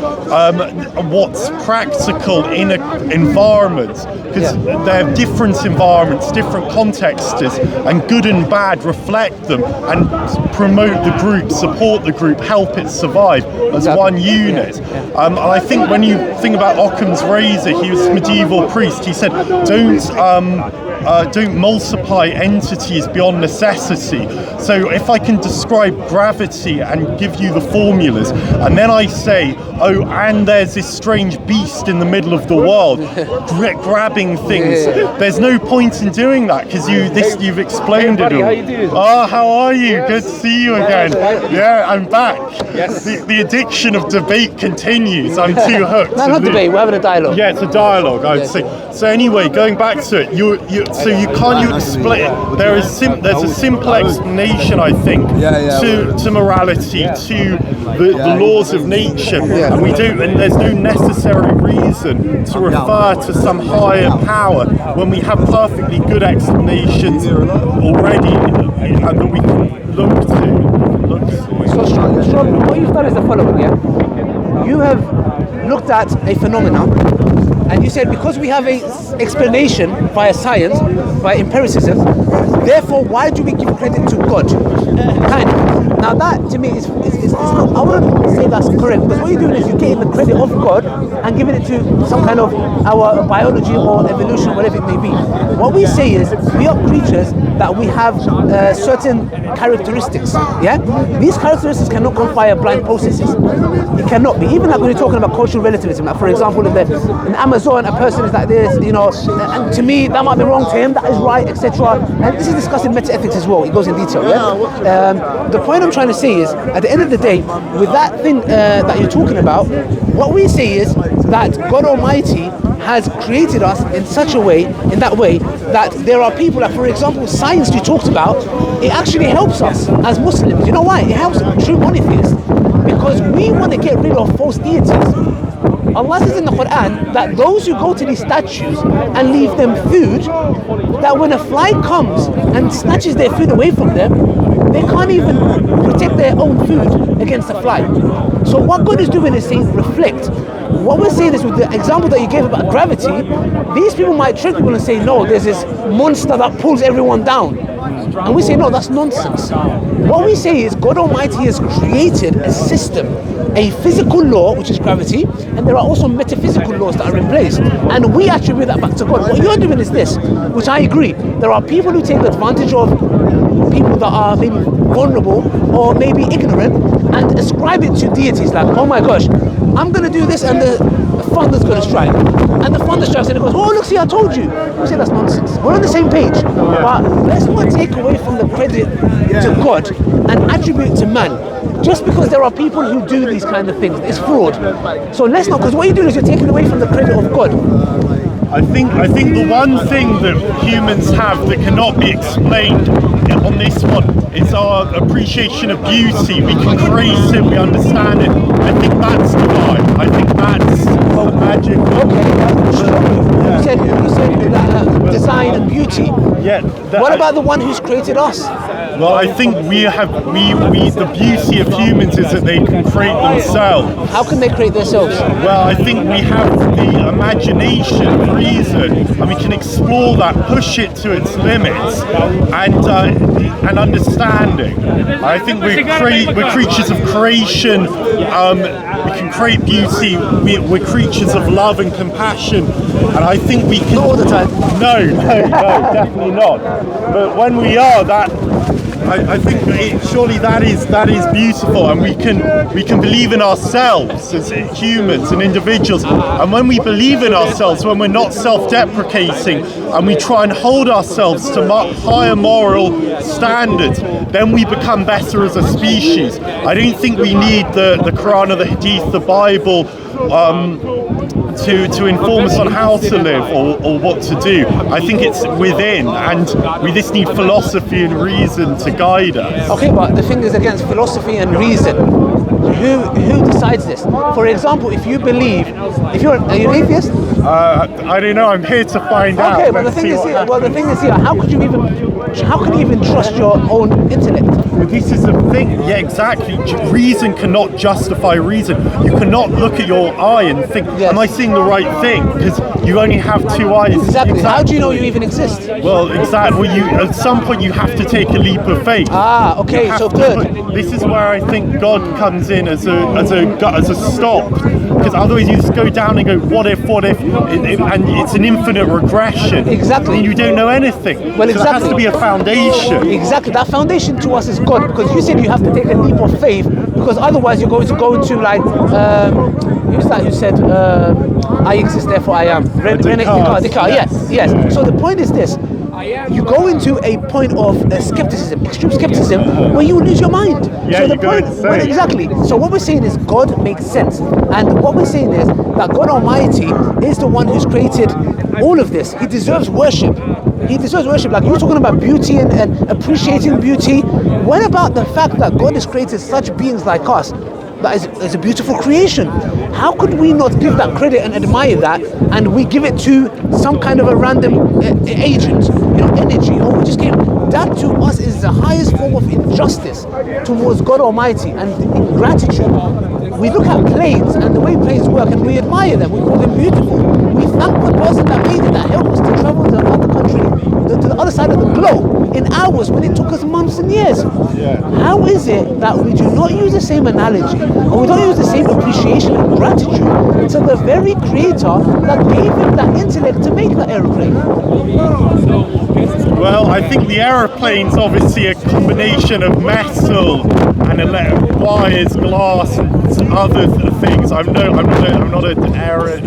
what's practical in an environment, because they have different environments, different contexts, and good and bad reflect them and promote the group, support the group, help it survive as one unit. And I think when you think about Occam's razor, he was a medieval priest. He said, don't multiply entities beyond necessity. So if I can describe gravity and give you the formulas, and then I say, oh, and there's this strange beast in the middle of the world grabbing things, there's no point in doing that, because you've explained it all. How you doing? Oh, how are you? Good to see you again. Yeah, I'm back. Yes. The addiction of debate continues. I'm too hooked. No, not debate. We're having a dialogue. Yeah, it's a dialogue, I'd say. So anyway, going back to it, you can't explain. There's a simple explanation, I think, to morality, to the laws of nature, and there's no necessary reason to refer to some higher power when we have perfectly good explanations already that we can look to. So, Sean, what you've done is the following, You have looked at a phenomenon, and you said because we have an explanation via science, by empiricism, therefore why do we give credit to God? Kind of. Now that to me is not, I wouldn't say that's correct, because what you're doing is you're getting the credit of God and giving it to some kind of our biology or evolution, whatever it may be. What we say is we are creatures that we have certain characteristics. These characteristics cannot come via blind processes. It cannot be. Even like when you're talking about cultural relativism, like for example in Amazon, a person is like this, and to me that might be wrong, to him that is right, etc. And this is discussed in meta-ethics as well. It goes in detail. The point I'm trying to say is, at the end of the day, with that thing that you're talking about, what we say is that God Almighty has created us in such a way, that there are people that, for example, science you talked about, it actually helps us as Muslims. You know why? It helps true monotheists, because we want to get rid of false deities. Allah says in the Quran that those who go to these statues and leave them food, that when a fly comes and snatches their food away from them, they can't even protect their own food against a fly. So what God is doing is saying, reflect. What we're saying is, with the example that you gave about gravity, these people might trick people and say, no, there's this monster that pulls everyone down. And we say, no, that's nonsense. What we say is God Almighty has created a system, a physical law, which is gravity, and there are also metaphysical laws that are in place. And we attribute that back to God. What you're doing is this, which I agree. There are people who take advantage of people that are maybe vulnerable or maybe ignorant and ascribe it to deities, like, oh my gosh, I'm going to do this and the thunder's going to strike. And the thunder strikes and it goes, oh look, see, I told you. We say that's nonsense. We're on the same page. But let's not take away from the credit to God and attribute it to man. Just because there are people who do these kind of things, it's fraud. So let's not, because what you're doing is you're taking away from the credit of God. I think the one thing that humans have that cannot be explained on this one is our appreciation of beauty. We can trace it, we understand it. I think that's divine. I think that's magic. Okay, you said design and beauty. Yeah. What about the one who's created us? Well, I think the beauty of humans is that they can create themselves. How can they create themselves? Well, I think we have the imagination, reason, and we can explore that, push it to its limits, and understanding. I think we're creatures of creation. We can create beauty. We're creatures of love and compassion, and I think we can. Not all the time. No, definitely not. But when we are that. I think surely that is beautiful, and we can believe in ourselves as humans and individuals. And when we believe in ourselves, when we're not self-deprecating, and we try and hold ourselves to higher moral standards, then we become better as a species. I don't think we need the Quran or the Hadith, the Bible, to inform us on how to live or what to do. I think it's within, and we just need philosophy and reason to guide us. Okay, but the thing is, against philosophy and reason, who decides this? For example, if you believe, are you an atheist? I don't know. I'm here to find out. Okay, but the thing is here, how can you even trust your own intellect? this is the thing. Yeah, exactly. Reason cannot justify reason. You cannot look at your eye and think, am I seeing the right thing? Because you only have two eyes. Exactly. How do you know you even exist? Well, exactly. You at some point you have to take a leap of faith. Okay. So good. This is where I think God comes in as a stop. Because otherwise you just go down and go, what if, and it's an infinite regression. Exactly. And you don't know anything. Well, exactly. So there has to be a foundation. Exactly. That foundation to us is God, because you said you have to take a leap of faith, because otherwise you're going to go into like, who's that who said, I exist, therefore I am? Descartes. Yes. So the point is this. You go into a point of skepticism, extreme skepticism, where you lose your mind. Yeah, so the point, exactly. So what we're saying is God makes sense, and what we're saying is that God Almighty is the one who's created all of this. He deserves worship. He deserves worship. Like you were talking about beauty and appreciating beauty. What about the fact that God has created such beings like us? That is a beautiful creation. How could we not give that credit and admire that, and we give it to some kind of a random agent, energy, or we just give that to us is the highest form of injustice towards God Almighty and ingratitude. We look at planes and the way planes work, and we admire them. We call them beautiful. We thank the person that made it, that helped us to travel to another country, to the other side of the globe in hours when it took us months and years. How is it that we do not use the same analogy, or we don't use the same appreciation and gratitude to the very creator that gave him that intellect to make that aeroplane? Well, I think the aeroplane's obviously a combination of metal and wires, glass, and other things. I'm not an aero.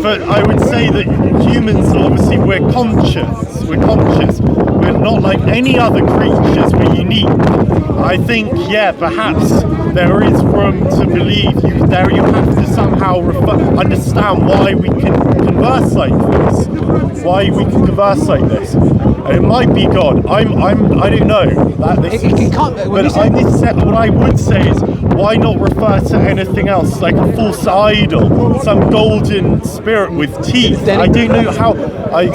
But I would say that humans, obviously, we're conscious. We're not like any other creatures. We're unique. I think, perhaps there is room to believe. You have to somehow understand why we can converse like this. Why we can converse like this. And it might be God. I don't know. What I would say is, why not refer to anything else, like a false idol, some golden spirit with teeth? I don't know how. I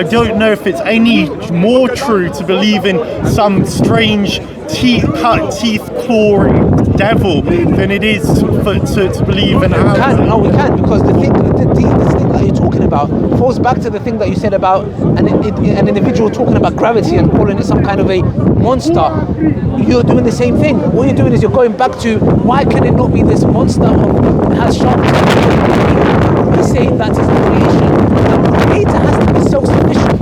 don't know if it's any more true to believe in some strange teeth clawing devil than it is to believe in Allah. We can't, because the thing that you're talking about falls back to the thing that you said about an individual talking about gravity and calling it some kind of a monster. You're doing the same thing. What you're doing is you're going back to, why can it not be this monster that has sharp teeth? We say that is a creation. The creator has to be self-sufficient.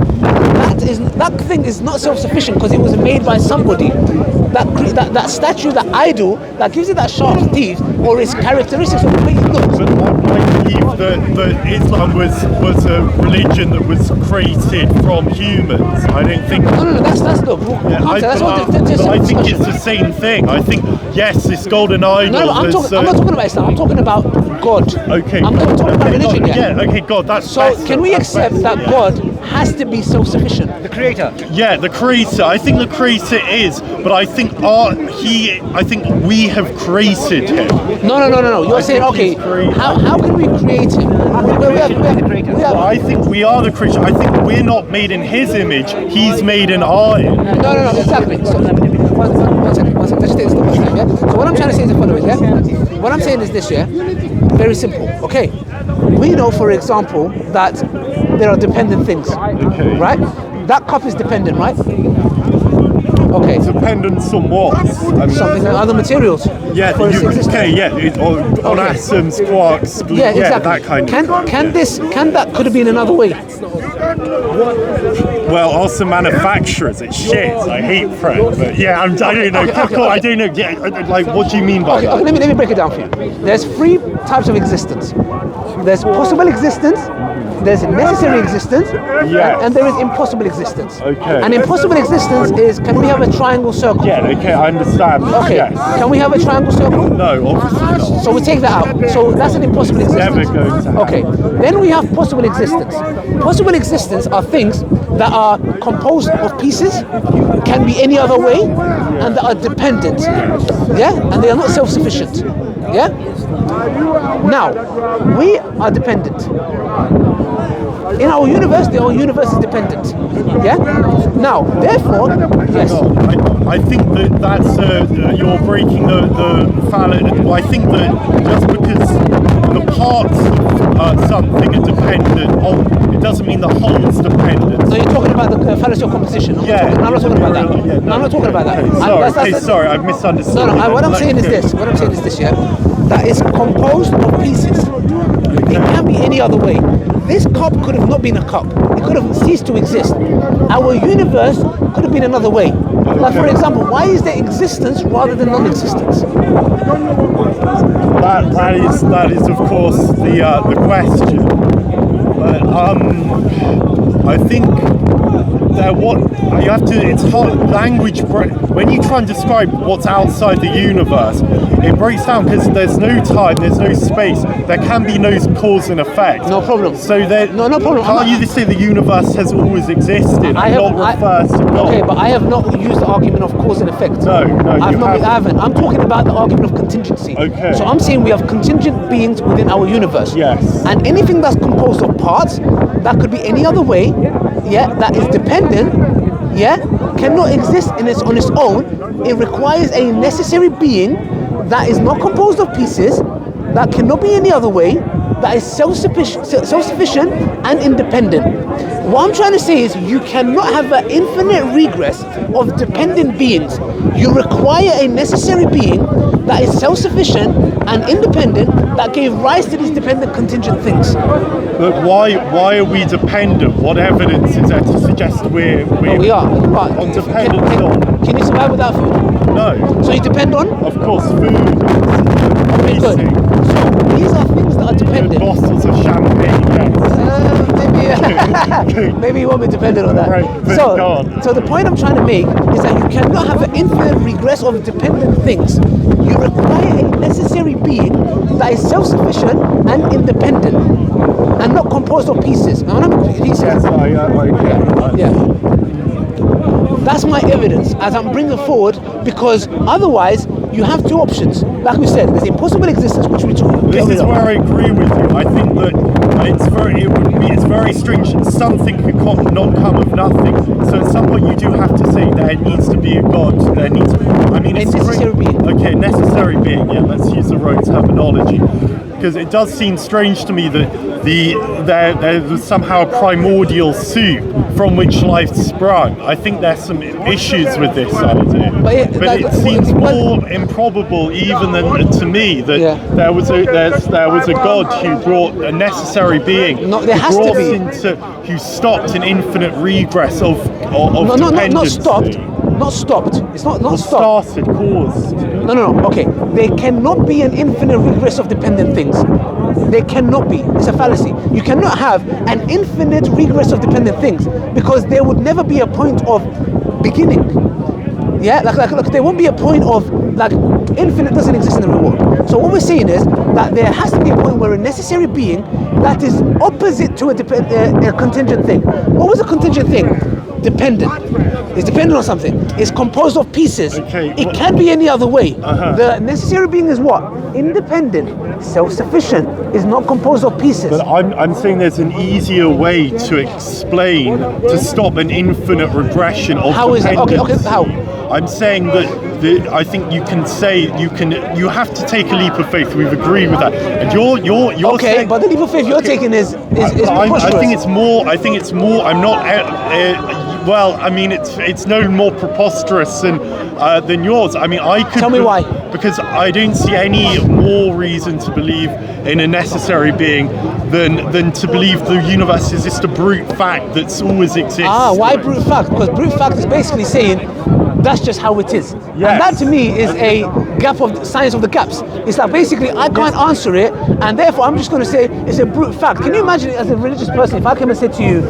That thing is not self-sufficient because it was made by somebody. That statue, that idol, that gives it that sharp teeth, or its characteristics of the way it looks. But I believe that Islam was a religion that was created from humans. I don't think. No. That's I think it's the same thing. I think this golden idol. No, I'm not talking about Islam. I'm talking about God. Okay. I'm not talking about religion yet. Yeah. Okay. God. That's so. Can we accept that God has to be self-sufficient? The creator. Yeah, the creator. I think the creator is, but I think we have created him. No. You're saying, okay, how can we create him? I think we are the creature. I think we're not made in his image. He's made in our image. No, exactly. So, one second. Let's take this one second, yeah? So what I'm trying to say is the following, yeah? What I'm saying is this, yeah? Very simple, okay? We know, for example, that there are dependent things, right? That cup is dependent, right? Okay. Dependent on what? Something on other materials. Yeah. On atoms, quarks. Exactly. That kind of. Could have been another way. Well, also manufacturers, it's shit. I hate Fred, but I don't know. I don't know. Yeah, like, what do you mean by that? Okay, let me break it down for you. There's three types of existence. There's possible existence, there's necessary existence, and there is impossible existence. Okay. And impossible existence is, can we have a triangle circle? Yeah, okay, I understand. Okay, yes. Can we have a triangle circle? No, obviously not. So we take that out. So that's an impossible existence. Never going to happen. Okay, then we have possible existence. Possible existence are things that are composed of pieces, can be any other way, and that are dependent. Yeah, and they are not self-sufficient. Yeah? Now, we are dependent. In our universe is dependent. Yeah? Now, therefore, yes. I think that's you're breaking the fallacy. Well, I think that just because the parts of something are dependent on, it doesn't mean the whole's dependent. So you're talking about the fallacy of composition? I'm not talking about that. No, I'm not talking about that. Sorry, I've misunderstood. No, what I'm saying is this. Yeah, that is composed of pieces. It can't be any other way. This cup could have not been a cup. It could have ceased to exist. Our universe could have been another way. Like, for example, why is there existence rather than non-existence? That is of course the question. But I think that you have to. It's hard language. When you try and describe what's outside the universe, it breaks down because there's no time, there's no space. There can be no cause and effect. No problem. So no problem. Can't you just say the universe has always existed? Not refer to God? Okay, but I have not used the argument of cause and effect. No, I haven't. I'm talking about the argument of contingency. Okay. So I'm saying we have contingent beings within our universe. Yes. And anything that's composed of parts, that could be any other way, that is dependent, cannot exist on its own. It requires a necessary being that is not composed of pieces, that cannot be any other way, that is self-sufficient and independent. What I'm trying to say is you cannot have an infinite regress of dependent beings. You require a necessary being that is self-sufficient and independent that gave rise to these dependent contingent things. But why are we dependent? What evidence is there to suggest we are on dependence on? Can you survive without food? No. So you depend on? Of course, food. Okay, good. So these are things that are dependent. Bottles of champagne, maybe you won't be dependent on that. Right, so the point I'm trying to make is that you cannot have an infinite regress of dependent things. You require a necessary being that is self-sufficient and independent and not composed of pieces. Now, when I mean pieces, that's my evidence as I'm bringing forward, because otherwise you have two options. Like we said, there's impossible existence, which we talk. This is where I agree with you. I think that it's very strange. Something could not come of nothing. So at some point you do have to say there needs to be a God. There needs to be, a necessary being. Okay, necessary being. Yeah, let's use the right terminology. Because it does seem strange to me that there was somehow a primordial soup from which life sprung. I think there's some issues with this idea, but it seems more improbable even than to me that there was a God who brought a necessary being. No, there has to be. Who stopped an infinite regress of dependency. Not stopped. It's not stopped. Started, caused. No. Okay. There cannot be an infinite regress of dependent things. There cannot be. It's a fallacy. You cannot have an infinite regress of dependent things because there would never be a point of beginning. Yeah, like there won't be a point of infinite doesn't exist in the real world. So what we're saying is that there has to be a point where a necessary being that is opposite to a contingent thing. What was a contingent thing? Dependent. It's dependent on something. It's composed of pieces. It can't be any other way. The necessary being is what? Independent, self-sufficient. It's not composed of pieces. But I'm saying there's an easier way to explain, to stop an infinite regression of How is it? Okay, how? I'm saying that I think you can say you have to take a leap of faith. We've agreed with that. And you're okay, saying, but the leap of faith you're taking is I think it's more. I'm not. Well, I mean, it's no more preposterous than yours. I mean, I could. Tell me why. Because I don't see any more reason to believe in a necessary being than to believe the universe is just a brute fact that's always existed. Why brute fact? Because brute fact is basically saying that's just how it is. Yes. And that to me is a gap of science of the gaps. It's like basically I can't answer it, and therefore I'm just going to say it's a brute fact. Can you imagine as a religious person if I came and said to you,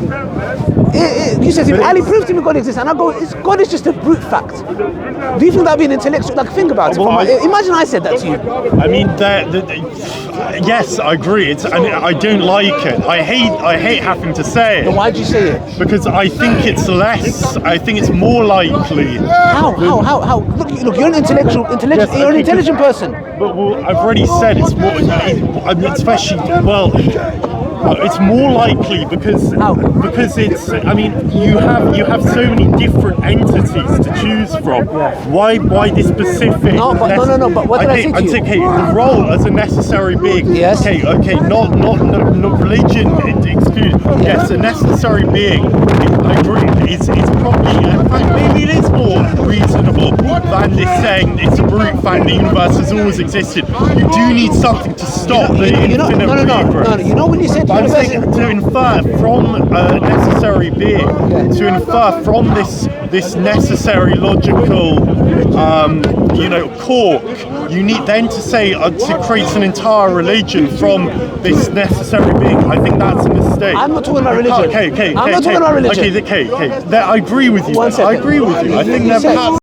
you said to me, Ali, prove to me God exists, and I go, God is just a brute fact. Do you think that'd be an intellectual? Like, think about it. Imagine I said that to you. I mean, yes, I agree. I don't like it. I hate having to say it. Then why did you say it? Because I think it's less. I think it's more likely. How? Look, you're an intellectual. Yes, you're an intelligent person. But I've already said it's more, especially It's more likely because How? it's. I mean, you have so many different entities to choose from. Why this specific? No, but what did I say to you? Okay, the role as a necessary being. Yes. Okay, not religion excluded. Yes, a necessary being. I agree. It's probably, in fact, maybe it is more reasonable than this saying it's a brute fact the universe has always existed. You do need something to stop the infinite regrowth. No. You know when you said I'm saying to infer from a necessary being, to infer from this necessary logical, cork, you need then to say to create an entire religion from this necessary being. I think that's a mistake. I'm not talking about religion. Okay. I'm not talking about religion. Okay. I agree with you. One second. I agree with you. I think You that said- perhaps